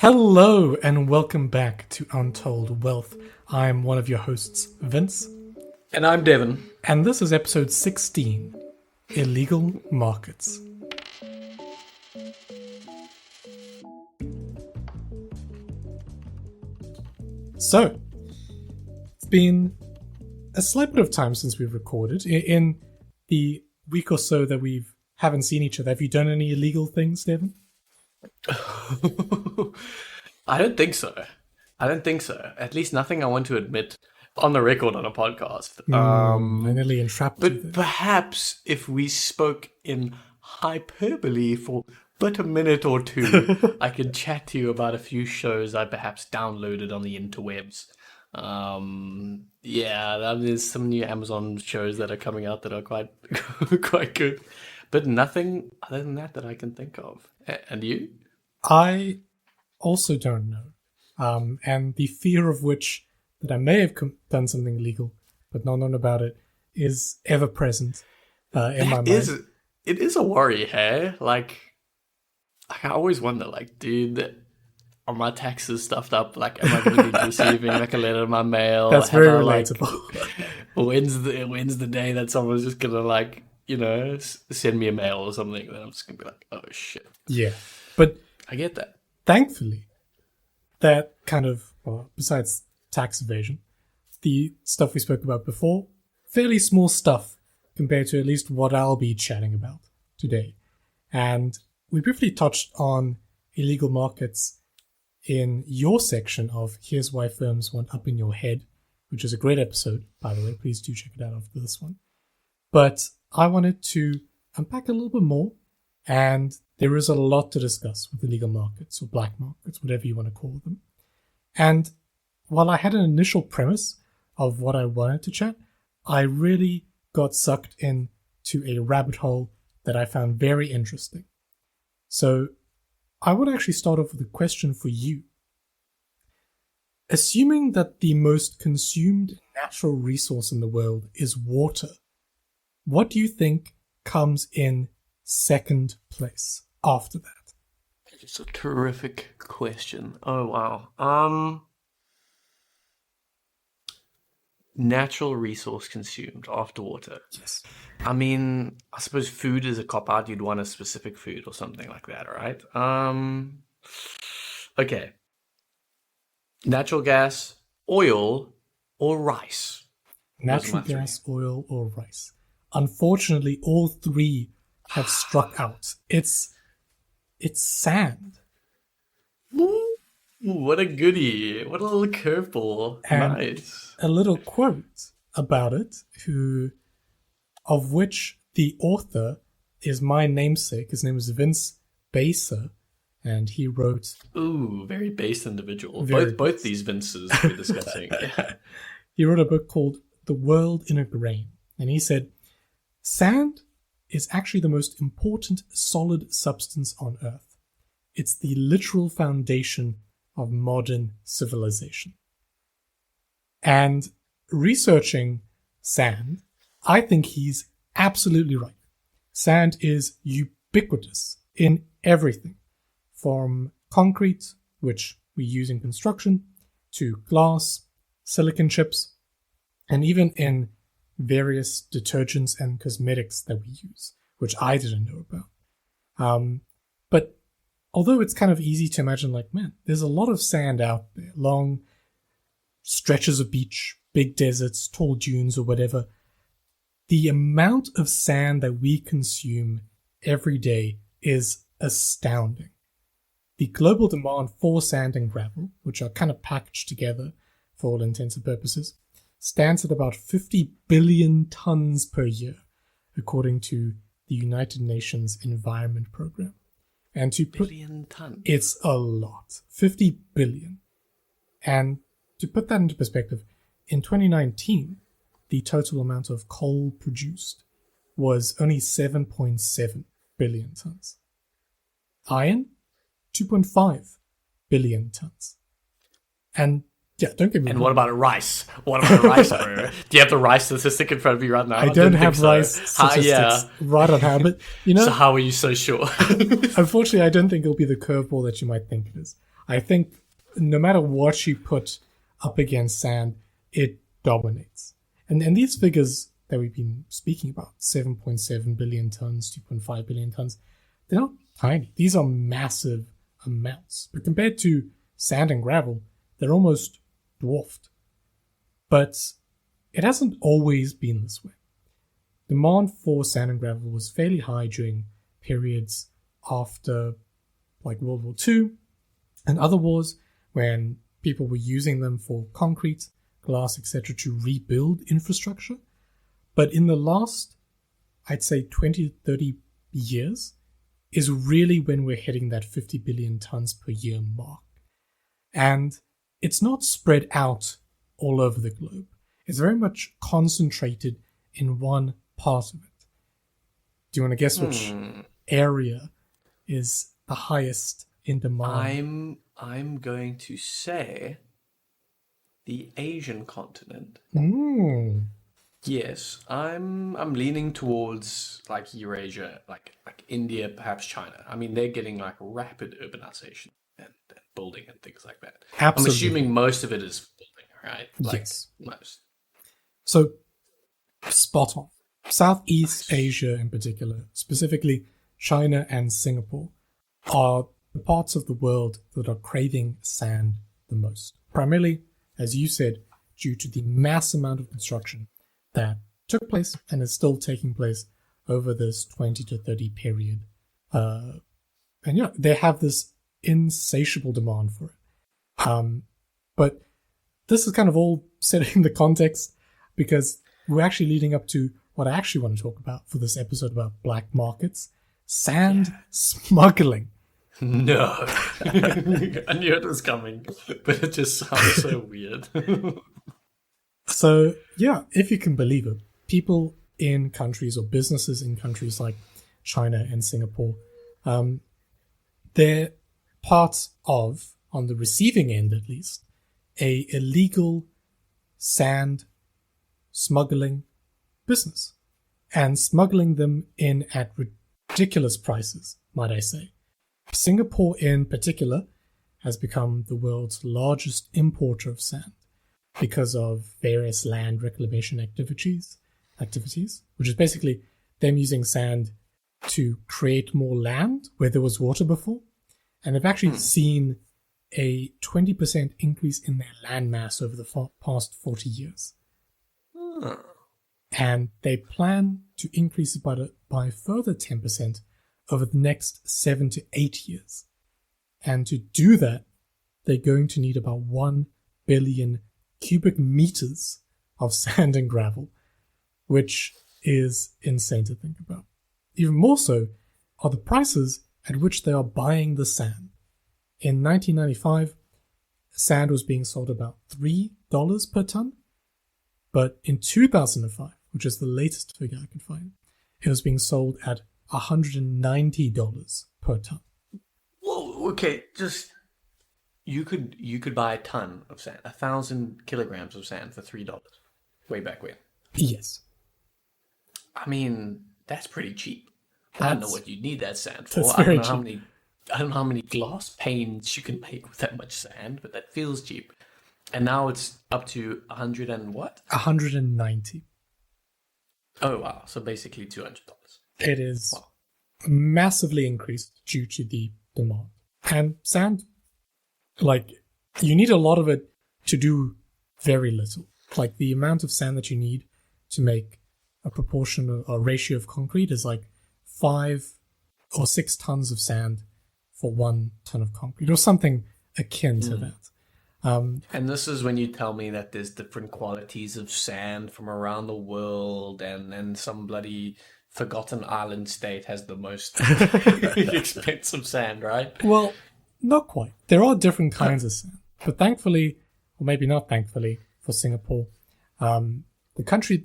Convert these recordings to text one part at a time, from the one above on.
Hello and welcome back to Untold Wealth. I'm one of your hosts, Vince. And I'm Devon. And this is episode 16, Illegal Markets. So, it's been a slight bit of time since we've recorded. In the week or so that we haven't seen each other, have you done any illegal things, Devon? I don't think so. At least nothing I want to admit on the record on a podcast. I nearly entrapped you But there. perhaps if we spoke in hyperbole for but a minute or two, I could chat to you about a few shows I perhaps downloaded on the interwebs. There's some new Amazon shows that are coming out that are quite quite good. But nothing other than that I can think of. And you? I also don't know. And the fear of which that I may have done something illegal, but not known about it, is ever present in my mind. It is a worry, hey? Like, I always wonder, like, dude, are my taxes stuffed up? Like, am I going to be receiving like a letter in my mail? That's very Like, relatable. when's the day that someone's just going to, like, send me a mail or something? Then I'm just going to be like, oh, shit. Yeah. But I get that. thankfully, that kind of, well, besides tax evasion, the stuff we spoke about before, fairly small stuff compared to at least what I'll be chatting about today. And we briefly touched on illegal markets in your section of Here's Why Firms Want Up in Your Head, which is a great episode, by the way. Please do check it out after this one. But I wanted to unpack a little bit more, and there is a lot to discuss with illegal markets or black markets, whatever you want to call them. And while I had an initial premise of what I wanted to chat, I really got sucked into a rabbit hole that I found very interesting. So I would actually start off with a question for you. Assuming that the most consumed natural resource in the world is water, what do you think comes in second place after that? It's a terrific question. Oh, wow. Natural resource consumed after water. Yes. I mean, I suppose food is a cop-out. You'd want a specific food or something like that, right? Okay. Natural gas, oil, or rice? Natural gas, oil, or rice. Unfortunately, all three have struck out. It's sand. Ooh, what a goodie. What a little curveball. And nice. a little quote about it, of which the author is my namesake. His name is Vince Baser, and he wrote... Ooh, very based individual. Very Both these Vinces we're discussing. He wrote a book called The World in a Grain, and he said, sand is actually the most important solid substance on Earth. It's the literal foundation of modern civilization. And researching sand, I think he's absolutely right. Sand is ubiquitous in everything, from concrete, which we use in construction, to glass, silicon chips, and even in various detergents and cosmetics that we use, which I didn't know about. But although it's kind of easy to imagine, like, man, there's a lot of sand out there, long stretches of beach, big deserts, tall dunes, or whatever, the amount of sand that we consume every day is astounding. The global demand for sand and gravel, which are kind of packaged together for all intents and purposes, stands at about 50 billion tons per year, according to the United Nations Environment Program. And to put Billion tons. it's a lot, 50 billion. And to put that into perspective, in 2019, the total amount of coal produced was only 7.7 billion tons. Iron, 2.5 billion tons. And yeah, don't get me wrong. And what about rice? What about rice, bro? Do you have the rice statistic in front of you right now? I don't have think so. rice statistics right on hand, but So how are you so sure? unfortunately, I don't think it'll be the curveball that you might think it is. I think no matter what you put up against sand, it dominates. And these figures that we've been speaking about, 7.7 billion tons, 2.5 billion tons, they're not tiny. These are massive amounts. But compared to sand and gravel, they're almost dwarfed. But it hasn't always been this way. Demand for sand and gravel was fairly high during periods after like World War II and other wars when people were using them for concrete, glass, etc. to rebuild infrastructure. But in the last, I'd say 20 to 30 years is really when we're hitting that 50 billion tons per year mark. And it's not spread out all over the globe. It's very much concentrated in one part of it. Do you want to guess which area is the highest in demand? I'm going to say the Asian continent. Yes, I'm leaning towards like Eurasia, like India, perhaps China. I mean, they're getting like rapid urbanization and building and things like that. Absolutely. I'm assuming most of it is building, right? Like, yes. Most. So, spot on. Southeast Asia in particular, specifically China and Singapore, are the parts of the world that are craving sand the most. Primarily, as you said, due to the mass amount of construction that took place and is still taking place over this 20 to 30 period. And they have this insatiable demand for it. But this is kind of all setting the context because we're actually leading up to what I actually want to talk about for this episode about black markets. Sand smuggling. No. I knew it was coming, but it just sounds so weird. So, yeah, if you can believe it, people in countries or businesses in countries like China and Singapore, they're part of, on the receiving end at least, a illegal sand smuggling business and smuggling them in at ridiculous prices, might I say. Singapore in particular has become the world's largest importer of sand because of various land reclamation activities, which is basically them using sand to create more land where there was water before. And they've actually seen a 20% increase in their land mass over the past 40 years. And they plan to increase it by a further 10% over the next 7 to 8 years. And to do that, they're going to need about 1 billion cubic meters of sand and gravel, which is insane to think about. Even more so are the prices at which they are buying the sand. In 1995, sand was being sold about $3 per ton, but in 2005, which is the latest figure I could find, it was being sold at $190 per ton. Whoa, okay, just you could buy a ton of sand, 1,000 kilograms of sand for $3 way back when. Yes. I mean, that's pretty cheap. I don't know what you need that sand for. That's I very don't know cheap. I don't know how many glass panes you can make with that much sand, but that feels cheap. And now it's up to 100 and what? 190. Oh wow! So basically $200. It is massively increased due to the demand. And sand, like, you need a lot of it to do very little. Like, the amount of sand that you need to make a proportion or ratio of concrete is like 5 or 6 tons of sand for 1 ton of concrete, or something akin to that. And this is when you tell me that there's different qualities of sand from around the world, and then some bloody forgotten island state has the most expensive sand, right? Well, not quite. There are different kinds of sand. But thankfully, or maybe not thankfully, for Singapore, the country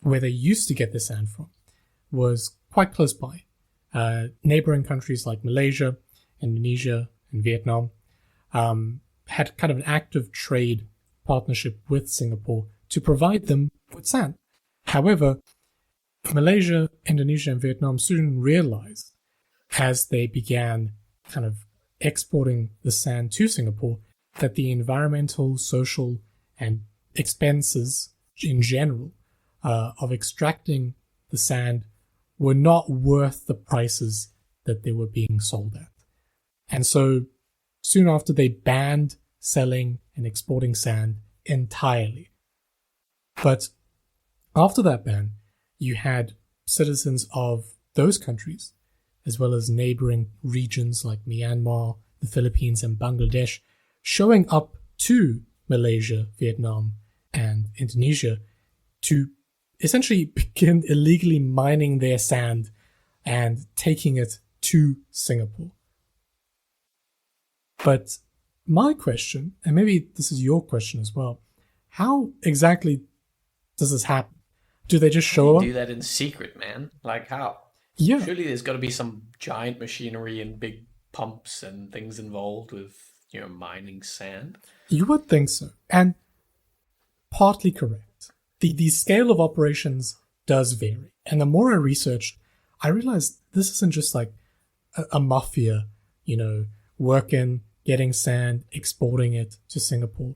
where they used to get the sand from was quite close by. Neighboring countries like Malaysia, Indonesia, and Vietnam had kind of an active trade partnership with Singapore to provide them with sand. However, Malaysia, Indonesia, and Vietnam soon realized as they began kind of exporting the sand to Singapore, that the environmental, social, and expenses in general of extracting the sand were not worth the prices that they were being sold at. And so soon after, they banned selling and exporting sand entirely. But after that ban, you had citizens of those countries, as well as neighboring regions like Myanmar, the Philippines, and Bangladesh, showing up to Malaysia, Vietnam, and Indonesia to essentially begin illegally mining their sand and taking it to Singapore. But my question, and maybe this is your question as well, how exactly does this happen? Do they just show up? Do that in secret, man. Like how? Yeah. Surely there's got to be some giant machinery and big pumps and things involved with, mining sand. You would think so. And partly correct. The scale of operations does vary. And the more I researched, I realized this isn't just like a mafia, working, getting sand, exporting it to Singapore.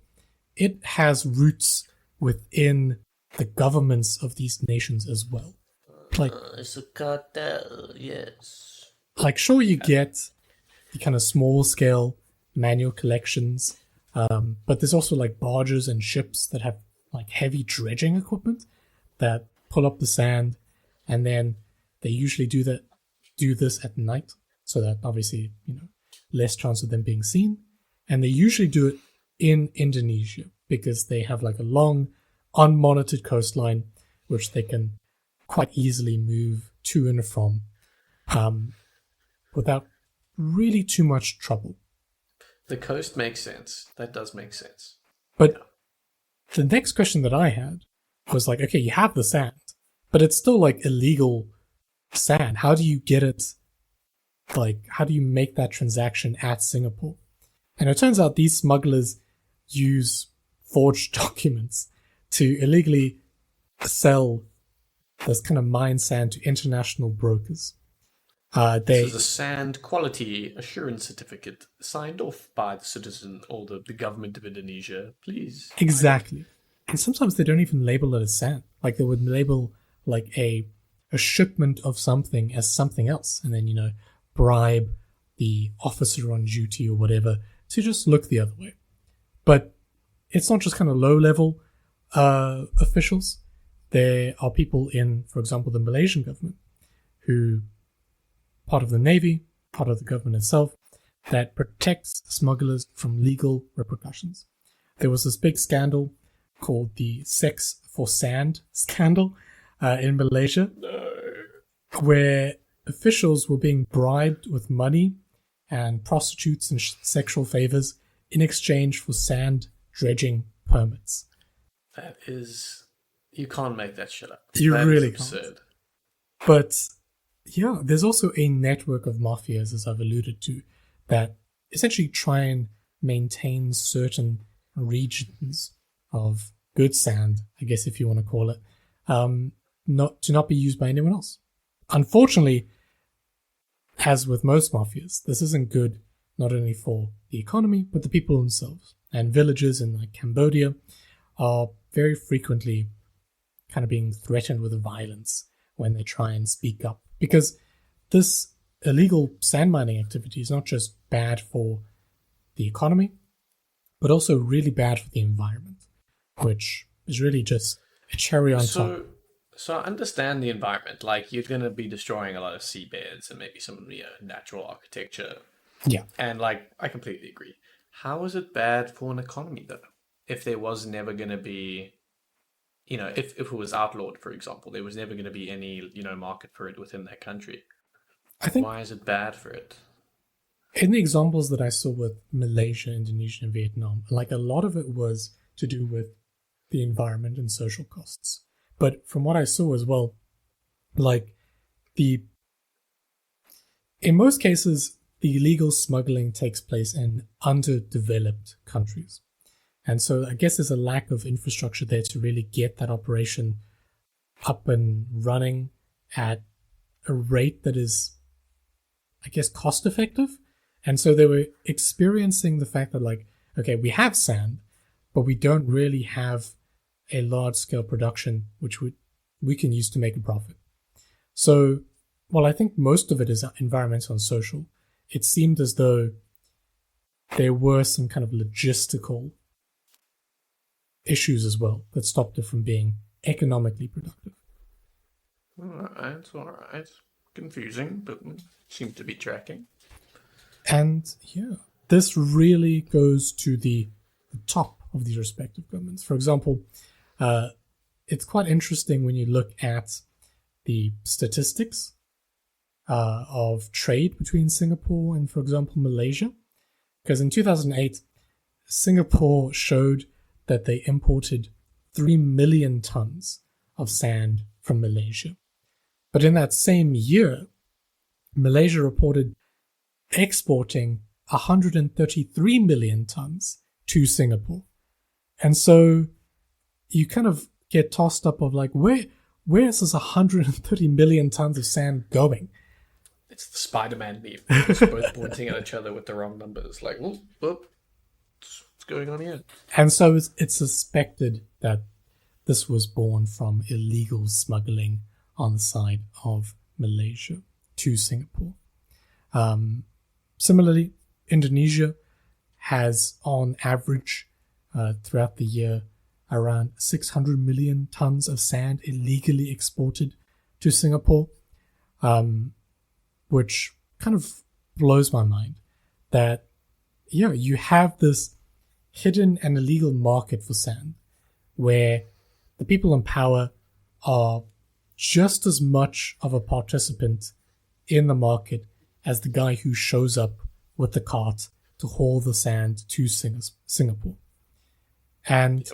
It has roots within the governments of these nations as well. Like, it's a cartel, yes. Like, sure, you get the kind of small scale manual collections, but there's also like barges and ships that have like heavy dredging equipment that pull up the sand, and then they usually do this at night, so that obviously less chance of them being seen, and they usually do it in Indonesia because they have like a long unmonitored coastline which they can quite easily move to and from without really too much trouble. The coast makes sense. That does make sense. But the next question that I had was like, okay, you have the sand, but it's still like illegal sand. How do you get it? Like, how do you make that transaction at Singapore? And it turns out these smugglers use forged documents to illegally sell this kind of mine sand to international brokers. This is a sand quality assurance certificate signed off by the citizen or the government of Indonesia, please. Exactly. And sometimes they don't even label it as sand. Like they would label like a shipment of something as something else, and then bribe the officer on duty or whatever to just look the other way. But it's not just kind of low level officials. There are people in, for example, the Malaysian government who, part of the Navy, part of the government itself, that protects smugglers from legal repercussions. There was this big scandal called the Sex for Sand scandal in Malaysia, where officials were being bribed with money and prostitutes and sexual favors in exchange for sand dredging permits. That is... You can't make that shit up. You that really is absurd. can't. But yeah, there's also a network of mafias, as I've alluded to, that essentially try and maintain certain regions of good sand, I guess if you want to call it, not be used by anyone else. Unfortunately, as with most mafias, this isn't good not only for the economy, but the people themselves. And villages in like Cambodia are very frequently kind of being threatened with violence when they try and speak up. Because this illegal sand mining activity is not just bad for the economy, but also really bad for the environment, which is really just a cherry on top. So I understand the environment. Like, you're going to be destroying a lot of seabeds and maybe some natural architecture. Yeah. And, like, I completely agree. How is it bad for an economy, though? If there was never going to be... if it was outlawed, for example, there was never going to be any, market for it within that country. I think why is it bad for it? In the examples that I saw with Malaysia, Indonesia, and Vietnam, like a lot of it was to do with the environment and social costs. But from what I saw as well, like in most cases, the illegal smuggling takes place in underdeveloped countries. And so I guess there's a lack of infrastructure there to really get that operation up and running at a rate that is I guess, cost effective. And so they were experiencing the fact that, like, okay, we have sand, but we don't really have a large scale production which we can use to make a profit. So, while I think most of it is environmental and social, it seemed as though there were some kind of logistical issues as well that stopped it from being economically productive. All right. Confusing, but seem to be tracking. And yeah, this really goes to the top of these respective governments. For example, it's quite interesting when you look at the statistics of trade between Singapore and, for example, Malaysia. Because in 2008, Singapore showed that they imported 3 million tons of sand from Malaysia. But in that same year, Malaysia reported exporting 133 million tons to Singapore. And so you kind of get tossed up of like, where is this 130 million tons of sand going? It's the Spider-Man meme. It's both pointing at each other with the wrong numbers. Like, what's going on here? And so it's suspected that this was born from illegal smuggling on the side of Malaysia to Singapore. Similarly, Indonesia has, on average, throughout the year, around 600 million tons of sand illegally exported to Singapore, which kind of blows my mind that, yeah, you have this hidden and illegal market for sand where the people in power are just as much of a participant in the market as the guy who shows up with the cart to haul the sand to Singapore. And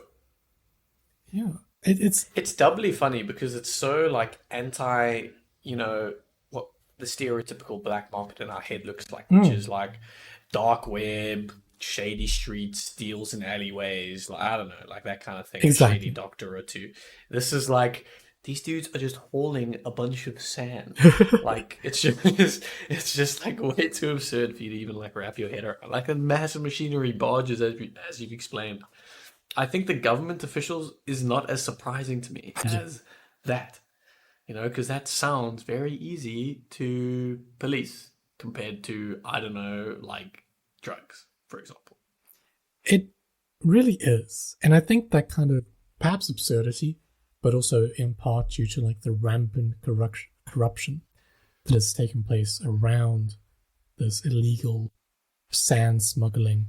yeah, it's doubly funny because it's so like anti, what the stereotypical black market in our head looks like, which is like dark web, shady streets, deals in alleyways, like, I don't know, like that kind of thing. Exactly. A shady doctor or two. This is like, these dudes are just hauling a bunch of sand. Like, it's just like way too absurd for you to even like wrap your head around. Like a massive machinery barges, as you've explained. I think the government officials is not as surprising to me as that, because that sounds very easy to police compared to, I don't know, like drugs, for example. It really is. And I think that kind of perhaps absurdity, but also in part due to like the rampant corruption that has taken place around this illegal sand smuggling,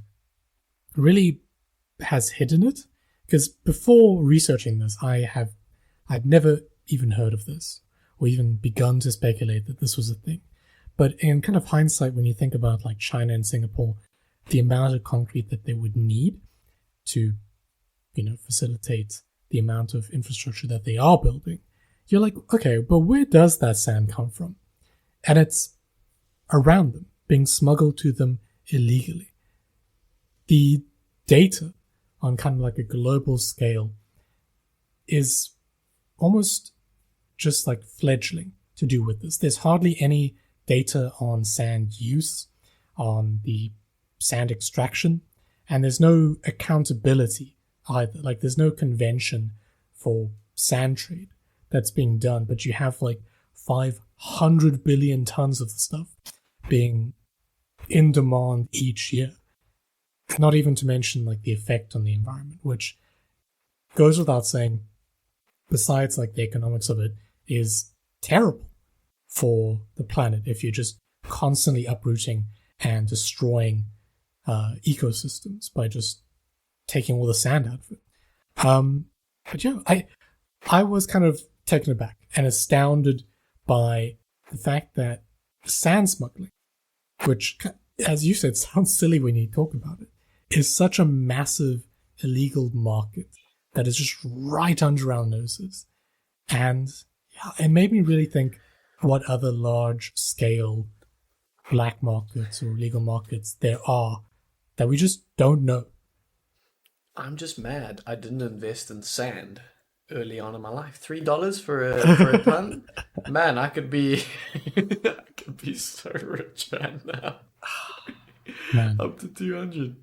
really has hidden it. Because before researching this, I'd never even heard of this or even begun to speculate that this was a thing. But in kind of hindsight, when you think about like China and Singapore, the amount of concrete that they would need to, facilitate the amount of infrastructure that they are building, you're like, okay, but where does that sand come from? And it's around them, being smuggled to them illegally. The data on kind of like a global scale is almost just like fledgling to do with this. There's hardly any data on sand use, on the sand extraction, and there's no accountability either. Like there's no convention for sand trade that's being done, but you have like 500 billion tons of the stuff being in demand each year. Not even to mention like the effect on the environment, which goes without saying, besides like the economics of it, is terrible for the planet if you're just constantly uprooting and destroying ecosystems by just taking all the sand out of it. But yeah, I was kind of taken aback and astounded by the fact that sand smuggling, which, as you said, sounds silly when you talk about it, is such a massive illegal market that is just right under our noses. And yeah, it made me really think what other large-scale black markets or illegal markets there are that we just don't know. I'm just mad I didn't invest in sand early on in my life. $3 for a ton? Man, I could be I'd be so rich right now. Man. Up to 200.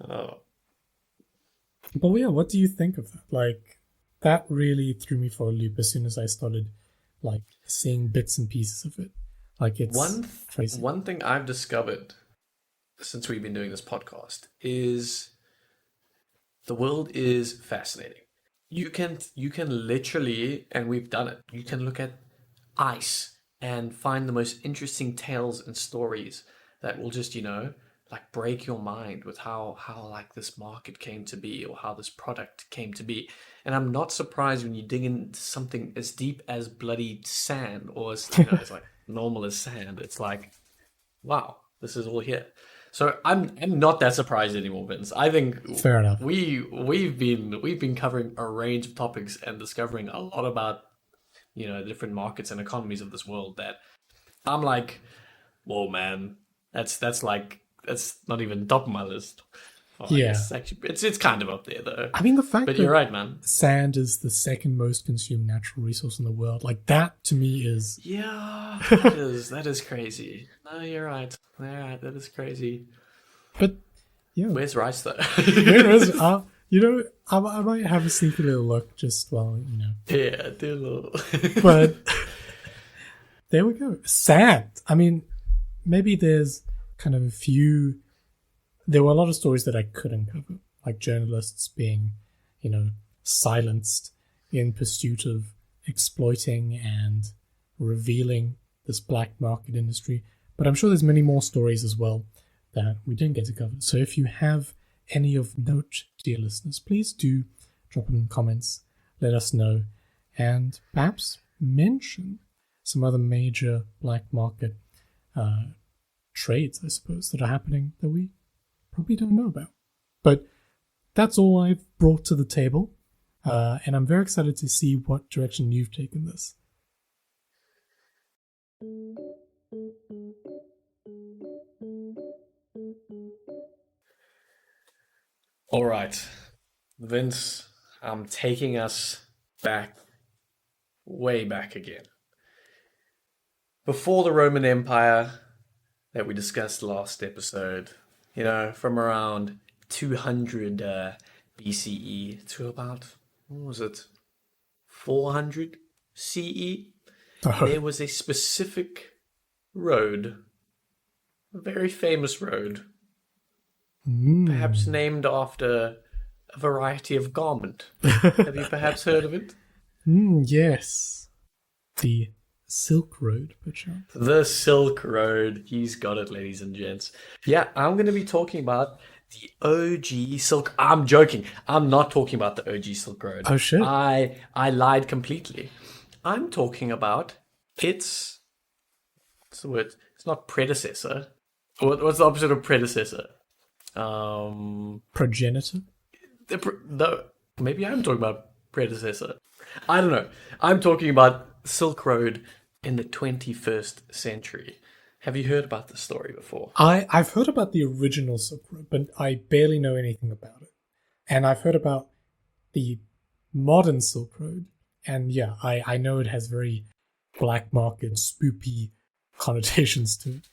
Oh. But yeah, what do you think of that? Like, that really threw me for a loop as soon as I started, like, seeing bits and pieces of it. Like, it's crazy. One thing I've discovered since we've been doing this podcast is the world is fascinating. You can literally, and we've done it, you can look at ice and find the most interesting tales and stories that will just, like break your mind with how like this market came to be or how this product came to be. And I'm not surprised when you dig into something as deep as bloody sand or as, as like normal as sand. It's like, wow, this is all here. So I'm not that surprised anymore, Vince. I think Fair enough. we've been covering a range of topics and discovering a lot about the different markets and economies of this world that I'm like, whoa, man, that's not even top of my list. Oh, I Yeah. guess it's kind of up there though. I mean, the fact But that you're right, man. sand is the second most consumed natural resource in the world, like, that to me is... Yeah, that is crazy. No, you're right. Yeah, that is crazy. But, yeah. Where's rice though? Where is... I might have a sneaky little look just while, Yeah, do a little. But there we go. Sand. I mean, maybe there's kind of a few... There were a lot of stories that I couldn't cover, like journalists being, silenced in pursuit of exploiting and revealing this black market industry. But I'm sure there's many more stories as well that we didn't get to cover. So if you have any of note, dear listeners, please do drop it in the comments, let us know, and perhaps mention some other major black market trades, I suppose, that are happening that we probably don't know about. But that's all I've brought to the table, and I'm very excited to see what direction you've taken this. All right, Vince, I'm taking us back, way back again. Before the Roman Empire that we discussed last episode, from around 200 BCE to about, what was it, 400 CE, there was a specific road, a very famous road, perhaps named after a variety of garment. Have you perhaps heard of it? Yes. The Silk Road, perchance. The Silk Road. He's got it, ladies and gents. Yeah, I'm going to be talking about the OG Silk... I'm joking. I'm not talking about the OG Silk Road. Oh, shit. I lied completely. I'm talking about its... What's the word? It's not predecessor. What's the opposite of predecessor? Progenitor? No, maybe I'm talking about predecessor. I don't know. I'm talking about Silk Road in the 21st century. Have you heard about this story before? I've heard about the original Silk Road, but I barely know anything about it. And I've heard about the modern Silk Road, and yeah, I know it has very black market, spoopy connotations to it.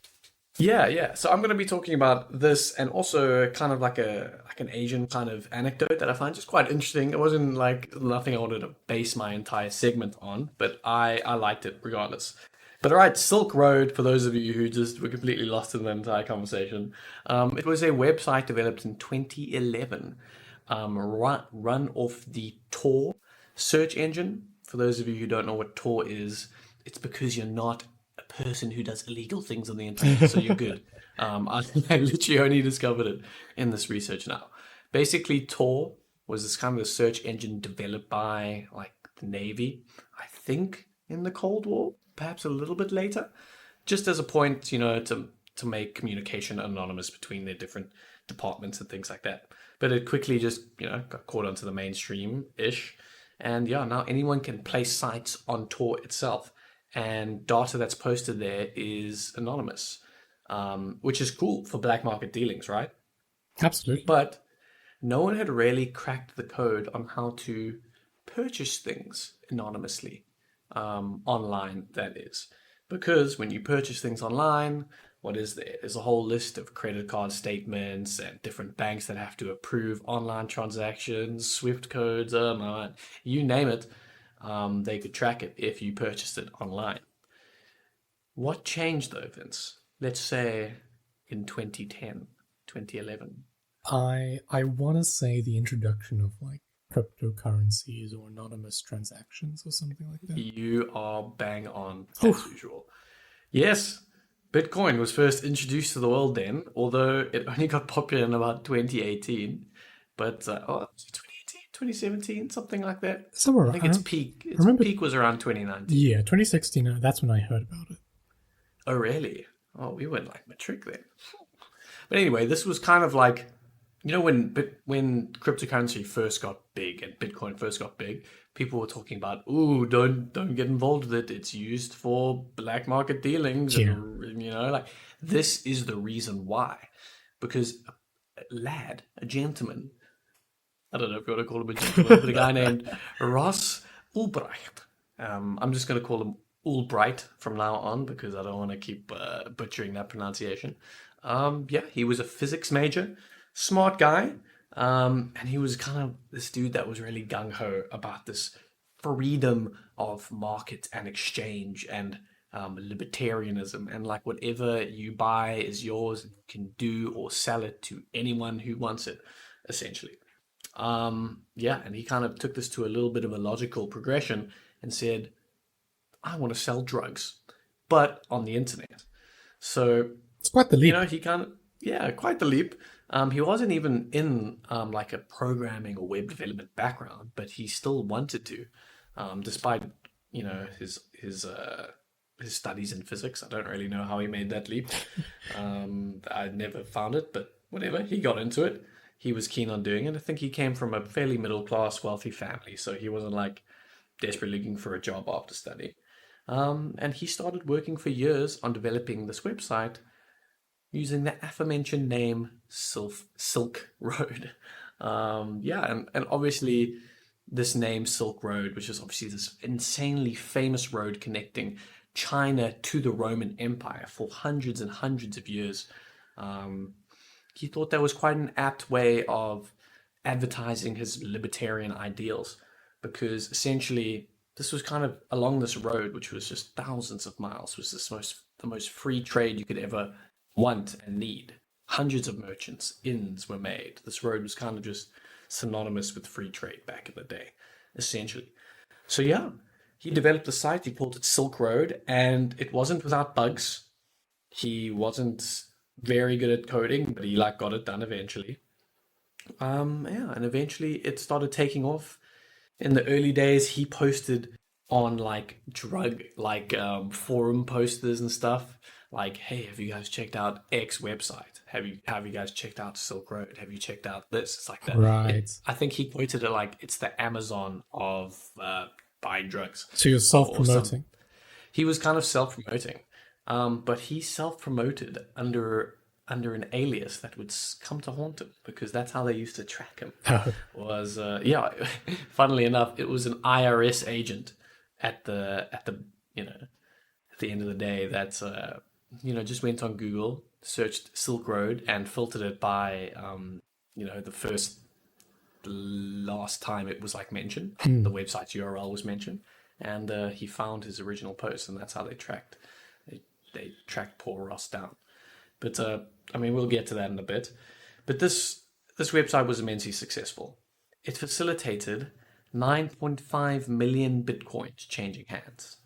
Yeah. So I'm going to be talking about this, and also kind of like an Asian kind of anecdote that I find just quite interesting. It wasn't like nothing I wanted to base my entire segment on, but I liked it regardless. But all right, Silk Road, for those of you who just were completely lost in the entire conversation, it was a website developed in 2011, run off the Tor search engine. For those of you who don't know what Tor is, it's because you're not a person who does illegal things on the internet, so you're good. I literally only discovered it in this research now. Basically, Tor was this kind of a search engine developed by like the Navy, I think, in the Cold War, perhaps a little bit later, just as a point, to make communication anonymous between their different departments and things like that. But it quickly just, got caught onto the mainstream-ish. And yeah, now anyone can place sites on Tor itself. And data that's posted there is anonymous, which is cool for black market dealings, right? Absolutely. But no one had really cracked the code on how to purchase things anonymously, online, that is. Because when you purchase things online, what is there? There's a whole list of credit card statements and different banks that have to approve online transactions, Swift codes, you name it. They could track it if you purchased it online. What changed though, Vince? Let's say in 2010, 2011. I want to say the introduction of like cryptocurrencies or anonymous transactions or something like that. You are bang on as usual. Yes, Bitcoin was first introduced to the world then, although it only got popular in about 2018. But, 2018, 2017, something like that. Somewhere I think its peak peak was around 2019. Yeah, 2016, that's when I heard about it. Oh, really? Oh, we went like matric then. But anyway, this was kind of like, you know, when cryptocurrency first got big and Bitcoin first got big, people were talking about, ooh, don't get involved with it. It's used for black market dealings. Yeah. And, you know, like this is the reason why. Because a gentleman, I don't know if you want to call him a gentleman, but a guy named Ross Ulbricht. I'm just going to call him Ulbricht from now on because I don't want to keep butchering that pronunciation. He was a physics major, smart guy, and he was kind of this dude that was really gung-ho about this freedom of market and exchange and libertarianism, and like whatever you buy is yours, and you can do or sell it to anyone who wants it, essentially. And he kind of took this to a little bit of a logical progression and said, I want to sell drugs, but on the internet. So it's quite the leap. You know, he kind of, quite the leap. He wasn't even in like a programming or web development background, but he still wanted to, despite you know his studies in physics. I don't really know how he made that leap. I never found it, but whatever. He got into it. He was keen on doing it. I think he came from a fairly middle class, wealthy family, so he wasn't like desperately looking for a job after study. And he started working for years on developing this website using the aforementioned name Silk Road. And obviously this name Silk Road, which is obviously this insanely famous road connecting China to the Roman Empire for hundreds and hundreds of years. He thought that was quite an apt way of advertising his libertarian ideals, because essentially this was kind of along this road, which was just thousands of miles, was the most free trade you could ever want and need. Hundreds of merchants, inns were made. This road was kind of just synonymous with free trade back in the day, essentially. So he developed a site. He called it Silk Road, and it wasn't without bugs. He wasn't very good at coding, but he got it done eventually. And eventually it started taking off. In the early days, he posted on drug forum posters and stuff. Like, hey, have you guys checked out X website? Have you guys checked out Silk Road? Have you checked out this? It's like that. Right. I think he quoted it like it's the Amazon of buying drugs. So you're self-promoting. He was kind of self-promoting, but he self-promoted under an alias that would come to haunt him, because that's how they used to track him. Was funnily enough, it was an IRS agent at the end of the day that just went on Google, searched Silk Road, and filtered it by the last time it was mentioned, the website's URL was mentioned, and he found his original post, and that's how they tracked poor Ross down. But we'll get to that in a bit. But this website was immensely successful. It facilitated 9.5 million bitcoins changing hands.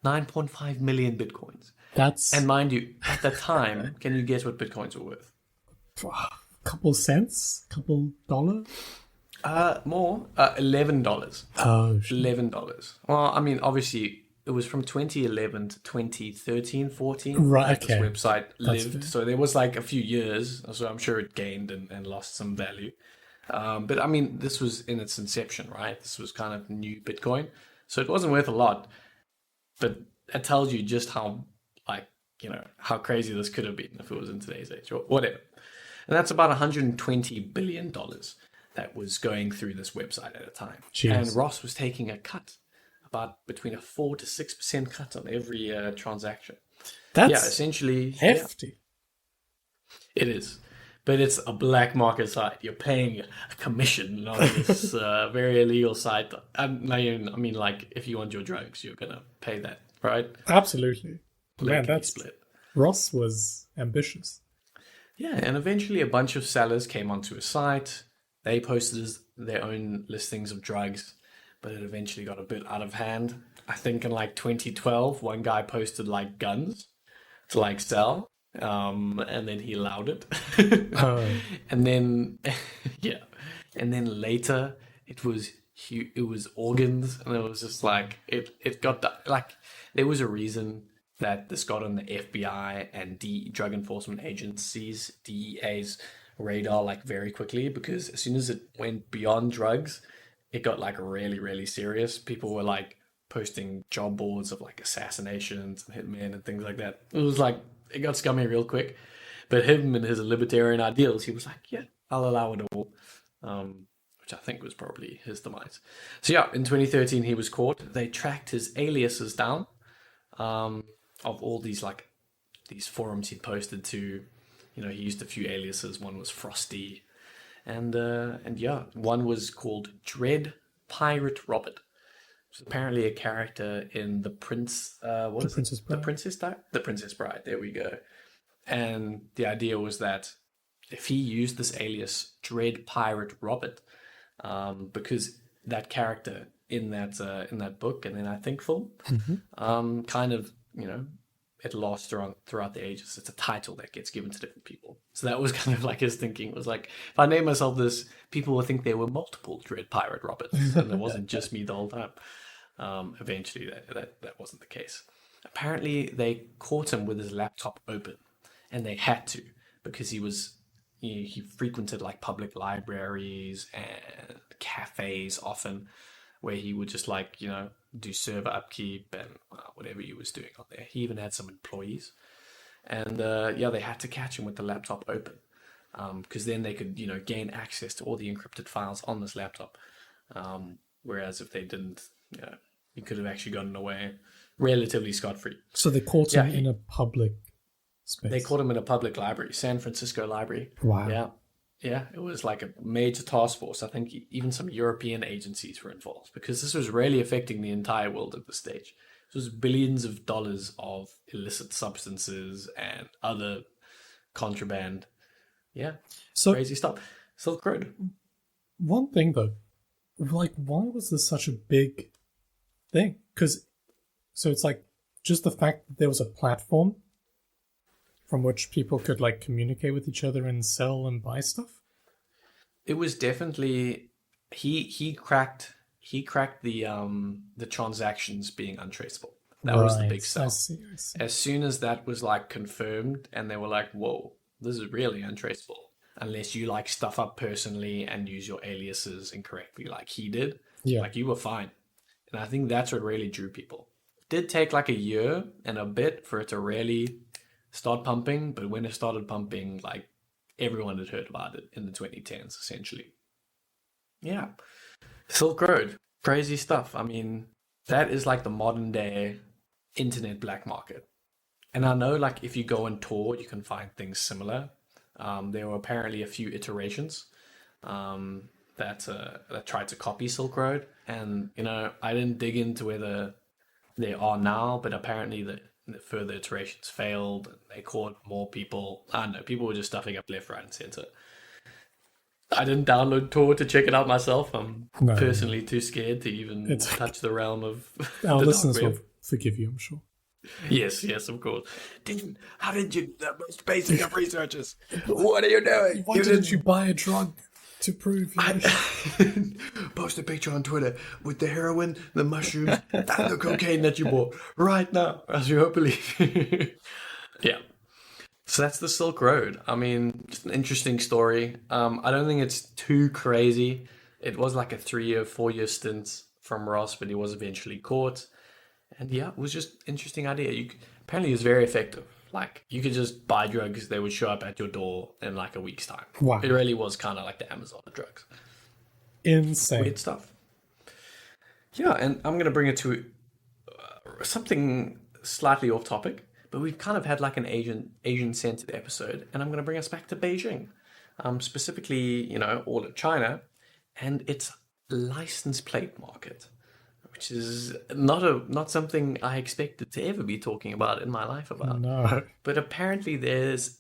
9.5 million bitcoins. And mind you, at the time, can you guess what bitcoins were worth? A couple cents? Couple $? More. $11. Oh, shit. $11. Well, obviously, it was from 2011 to 2013, 14. Right, okay. This website lived. So there was a few years. So I'm sure it gained and lost some value. But this was in its inception, right? This was kind of new Bitcoin. So it wasn't worth a lot. But that tells you just how crazy this could have been if it was in today's age or whatever. And that's about $120 billion that was going through this website at a time. Jeez. And Ross was taking a cut, about between a 4 to 6% cut on every transaction. That's essentially hefty. It is. But it's a black market site. You're paying a commission on this very illegal site. I mean, like, if you want your drugs, you're going to pay that, right? Absolutely. Man, Lickety that's... split. Ross was ambitious. Yeah, and eventually a bunch of sellers came onto his site. They posted their own listings of drugs, but it eventually got a bit out of hand. I think in like 2012, one guy posted like guns to like sell. And then he allowed it. And then, yeah. And then later it was organs, and it was just like, it got, like, there was a reason that this got on the FBI and drug enforcement agencies, DEA's radar, like, very quickly, because as soon as it went beyond drugs, it got like really, really serious. People were like posting job boards of like assassinations and hitmen and things like that. It was like, it got scummy real quick. But him and his libertarian ideals, he was like, yeah, I'll allow it all. Which I think was probably his demise. So yeah, in 2013 he was caught. They tracked his aliases down, of all these forums he'd posted to. You know, he used a few aliases. One was Frosty, and yeah, one was called Dread Pirate Robert. It's apparently a character in The Princess Bride. The Princess Bride. There we go. And the idea was that if he used this alias Dread Pirate Robert, because that character in that book, and then I think film, kind of, you know, it lasts throughout the ages. It's a title that gets given to different people. So that was kind of like his thinking, was like, if I name myself this, people will think there were multiple Dread Pirate Roberts, and it wasn't just me the whole time. Eventually that wasn't the case. Apparently they caught him with his laptop open, and they had to, because he frequented like public libraries and cafes often, where he would just, like, you know, do server upkeep and whatever he was doing on there. He even had some employees, and yeah, they had to catch him with the laptop open, because then they could, you know, gain access to all the encrypted files on this laptop. Whereas if they didn't, you know, he could have actually gotten away relatively scot-free. So they caught him in a public space. They caught him in a public library, San Francisco library. Wow. Yeah, it was like a major task force. I think even some European agencies were involved, because this was really affecting the entire world at this stage. It was billions of dollars of illicit substances and other contraband. Yeah, so crazy stuff. Silk Road. One thing though, like, why was this such a big thing? So it's like, just the fact that there was a platform from which people could, like, communicate with each other and sell and buy stuff. It was definitely he cracked the transactions being untraceable. That was the big sell. I see. As soon as that was, like, confirmed, and they were like, whoa, this is really untraceable, unless you, like, stuff up personally and use your aliases incorrectly like he did. Yeah. Like, you were fine. And I think that's what really drew people. It did take like a year and a bit for it to really start pumping, but when it started pumping, like, everyone had heard about it in the 2010s, essentially. Yeah. Silk Road. Crazy stuff. I mean, that is like the modern day internet black market. And I know, like, if you go on Tor, you can find things similar. There were apparently a few iterations that tried to copy Silk Road. And, you know, I didn't dig into whether they are now, but apparently the further iterations failed. They caught more people. I don't know, people were just stuffing up left, right, and center. I didn't download Tor to check it out myself. I'm personally too scared to even touch the realm of our listeners will forgive you, I'm sure. Yes, of course. How did you, the most basic of researchers, what are you doing? Why didn't you buy a drug to prove you post a picture on Twitter with the heroin, the mushrooms, and the cocaine that you bought right now, as you believe. Yeah. So that's the Silk Road. I mean, just an interesting story. I don't think it's too crazy. It was like a 4-year stint from Ross, but he was eventually caught. And yeah, it was just an interesting idea. Apparently it was very effective. Like, you could just buy drugs, they would show up at your door in like a week's time. Wow. It really was kind of like the Amazon of drugs. Insane. Weird stuff. Yeah, and I'm going to bring it to something slightly off topic, but we've kind of had like an Asian centered episode, and I'm going to bring us back to Beijing, specifically, all of China, and its license plate market, which is not something I expected to ever be talking about in my life about. No. But apparently, there's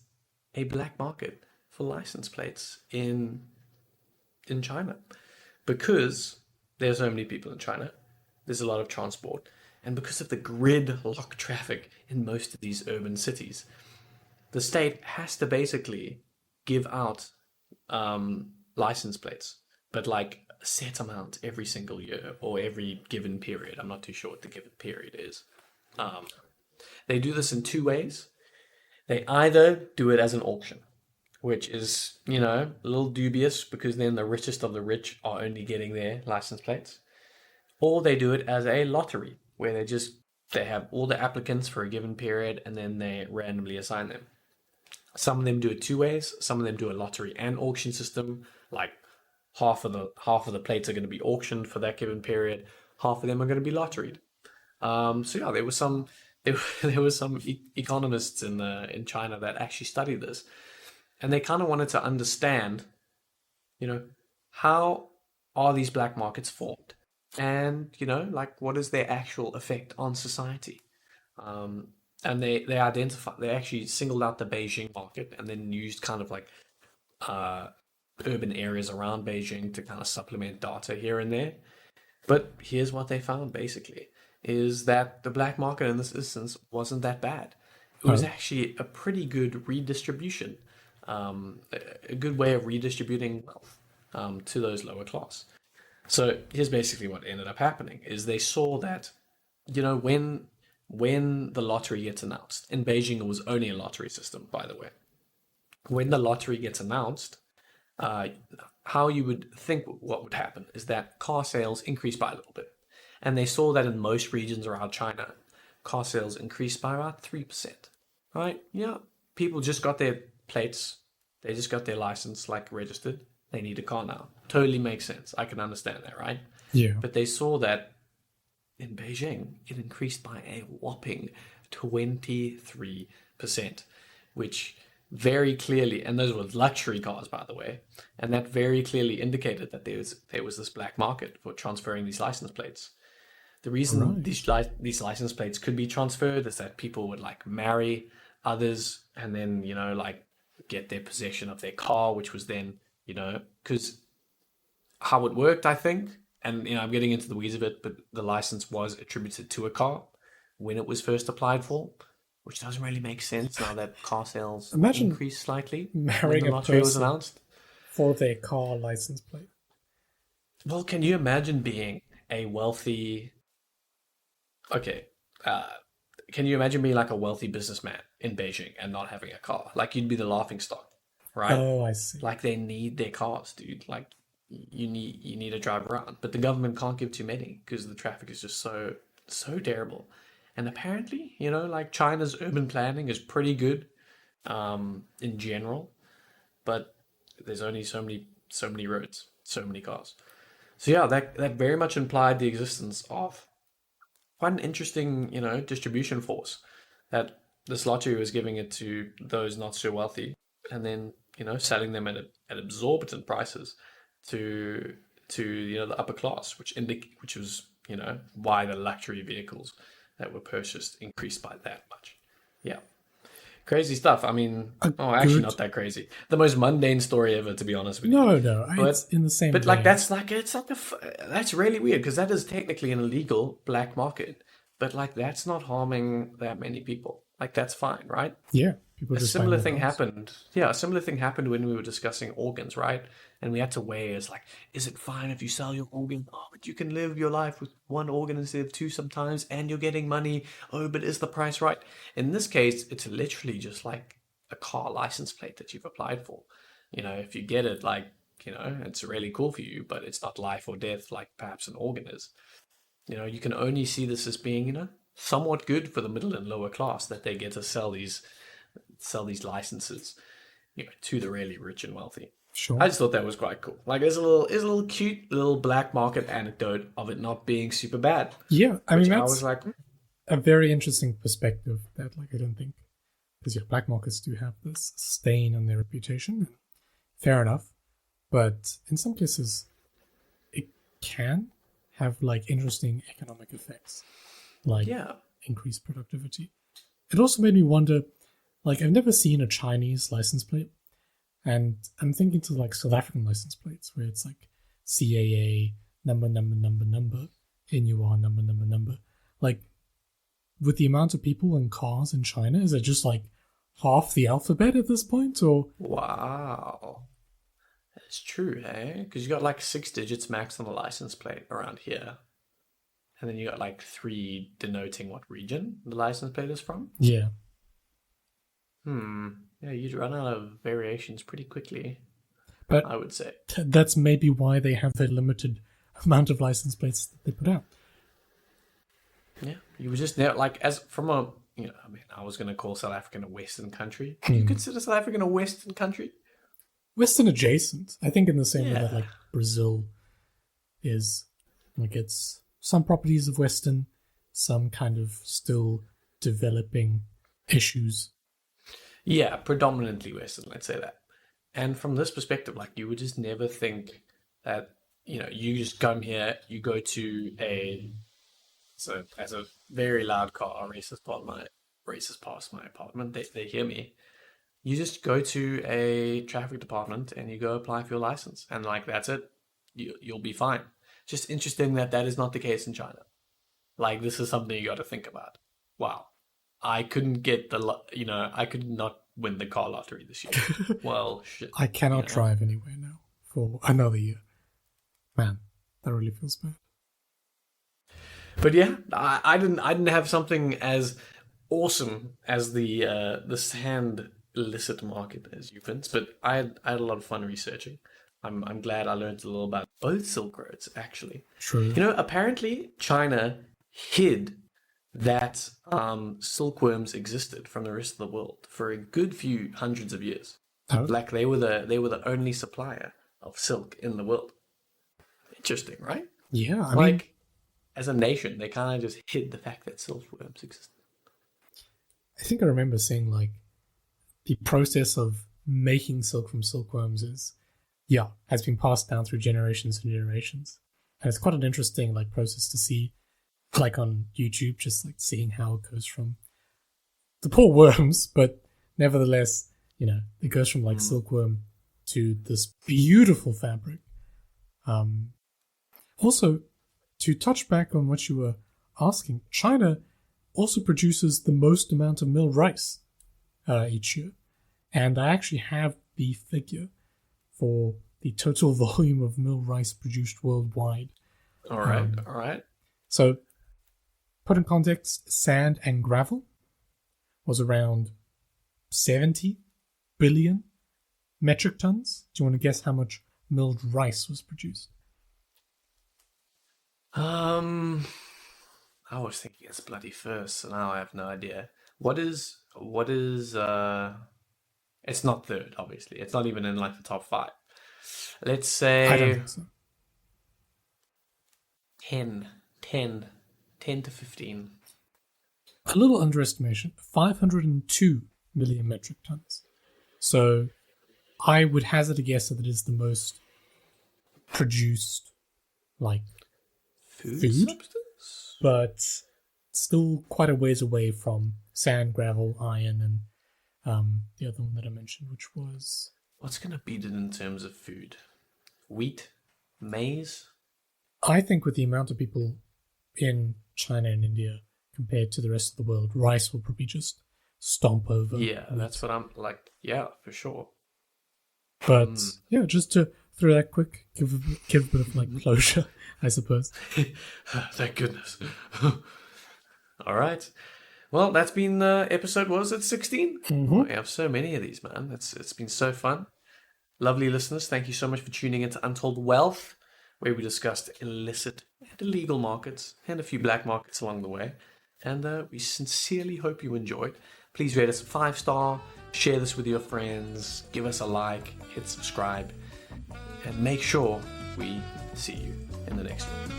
a black market for license plates in China, because there's so many people in China. There's a lot of transport, and because of the gridlock traffic in most of these urban cities, the state has to basically give out license plates, but like a set amount every single year or every given period. I'm not too sure what the given period is. They do this in two ways. They either do it as an auction, which is, a little dubious, because then the richest of the rich are only getting their license plates. Or they do it as a lottery, where they have all the applicants for a given period, and then they randomly assign them. Some of them do it two ways. Some of them do a lottery and auction system. Like half of the plates are going to be auctioned for that given period. Half of them are going to be lotteried. So yeah, there was some economists in China that actually studied this, and they kind of wanted to understand, how are these black markets formed, and like, what is their actual effect on society. And they actually singled out the Beijing market, and then used kind of like urban areas around Beijing to kind of supplement data here and there. But here's what they found, basically, is that the black market in this instance wasn't that bad. It was actually a pretty good redistribution, a good way of redistributing wealth to those lower class. So here's basically what ended up happening, is they saw that, when the lottery gets announced, in Beijing it was only a lottery system, by the way. When the lottery gets announced, how you would think what would happen is that car sales increase by a little bit. And they saw that in most regions around China, car sales increased by about 3%. Right? Yeah. People just got their plates. They just got their license, like, registered. They need a car now. Totally makes sense. I can understand that, right? Yeah. But they saw that in Beijing, it increased by a whopping 23%, which very clearly, and those were luxury cars, by the way, and that very clearly indicated that there was this black market for transferring these license plates. The reason these license plates could be transferred is that people would like marry others, and then like get their possession of their car, which was then because how it worked, I think, and I'm getting into the weeds of it, but the license was attributed to a car when it was first applied for, which doesn't really make sense now that car sales increased slightly when the lottery was announced. For their car license plate. Well, can you imagine being a wealthy... Okay, can you imagine being like a wealthy businessman in Beijing and not having a car? Like, you'd be the laughing stock, right? Oh, I see. Like, they need their cars, dude. Like, you need to drive around, but the government can't give too many because the traffic is just so terrible. And apparently, like, China's urban planning is pretty good in general, but there's only so many roads, so many cars. So yeah, that very much implied the existence of quite an interesting, distribution force, that this lottery was giving it to those not so wealthy, and then, selling them at exorbitant prices to the upper class, which was why the luxury vehicles that were purchased increased by that much. Yeah. Crazy stuff. I mean, actually not that crazy. The most mundane story ever, to be honest with you. No, it's in the same. But like, that's really weird, because that is technically an illegal black market. But like, that's not harming that many people. Like, that's fine, right? Yeah. A similar thing happened. Yeah, a similar thing happened when we were discussing organs, right? And we had to weigh, is it fine if you sell your organ? Oh, but you can live your life with one organ instead of two sometimes, and you're getting money. Oh, but is the price right? In this case, it's literally just like a car license plate that you've applied for. If you get it, like, it's really cool for you, but it's not life or death like perhaps an organ is. You can only see this as being, somewhat good for the middle and lower class, that they get to sell these licenses, to the really rich and wealthy. Sure. I just thought that was quite cool. Like, there's a little cute little black market anecdote of it not being super bad. Yeah, I mean, I was like, a very interesting perspective that, like, I don't think, because black markets do have this stain on their reputation. Fair enough, but in some cases, it can have like interesting economic effects, like increased productivity. It also made me wonder, like, I've never seen a Chinese license plate, and I'm thinking to like South African license plates where it's like CAA number, NUR number. Like, with the amount of people and cars in China, is it just like half the alphabet at this point, or? Wow. That's true, eh? Because you got like 6 digits max on the license plate around here. And then you got like 3 denoting what region the license plate is from. Yeah. Yeah, you'd run out of variations pretty quickly, but I would say. That's maybe why they have the limited amount of license plates that they put out. Yeah, you were just like, as from a, I mean, I was going to call South Africa a Western country. Do you consider South Africa a Western country? Western adjacent. I think in the same way that like Brazil is, like, it's some properties of Western, some kind of still developing issues. Yeah, predominantly Western, let's say that. And from this perspective, like, you would just never think that, you just come here, you go to so as a very loud car races past my apartment, they hear me. You just go to a traffic department and you go apply for your license, and like, that's it. You'll be fine. Just interesting that is not the case in China. Like, this is something you got to think about. Wow, I couldn't get I could not win the car lottery this year. Well, shit. I cannot drive anywhere now for another year. Man, that really feels bad. But yeah, I didn't have something as awesome as the sand illicit market as you, Vince, but I had a lot of fun researching. I'm glad I learned a little about both Silk Roads, actually. True. Apparently China hid that silkworms existed from the rest of the world for a good few hundreds of years. Oh. Like, they were the only supplier of silk in the world. Interesting, right? Yeah, I mean, mean, as a nation, they kind of just hid the fact that silkworms existed. I think I remember seeing, like, the process of making silk from silkworms has been passed down through generations and generations. And it's quite an interesting, like, process to see, like, on YouTube, just like seeing how it goes from the poor worms, but nevertheless, it goes from like silkworm to this beautiful fabric. Also, to touch back on what you were asking, China also produces the most amount of milled rice each year. And I actually have the figure for the total volume of milled rice produced worldwide. All right. So, put in context, sand and gravel was around 70 billion metric tons. Do you want to guess how much milled rice was produced? I was thinking it's bloody first, so now I have no idea. What is it's not third, obviously. It's not even in like the top 5. Let's say I don't think so. 10 to 15. A little underestimation, 502 million metric tons. So I would hazard a guess that it is the most produced, like, food substance? But still quite a ways away from sand, gravel, iron, and the other one that I mentioned, which was... What's going to beat it in terms of food? Wheat? Maize? I think with the amount of people in China and India compared to the rest of the world, rice will probably just stomp over. Yeah, that's what I'm like. Yeah, for sure. But just to throw that quick, give a bit of like closure, I suppose. Thank goodness. All right. Well, that's been episode, was it 16? Mm-hmm. We have so many of these, man. It's been so fun. Lovely listeners, thank you so much for tuning into Untold Wealth, where we discussed illicit and illegal markets and a few black markets along the way. And we sincerely hope you enjoyed. Please rate us a 5-star, share this with your friends, give us a like, hit subscribe, and make sure we see you in the next one.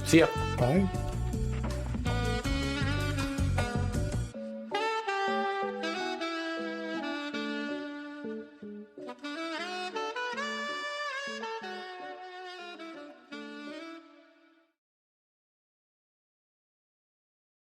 See ya. Bye.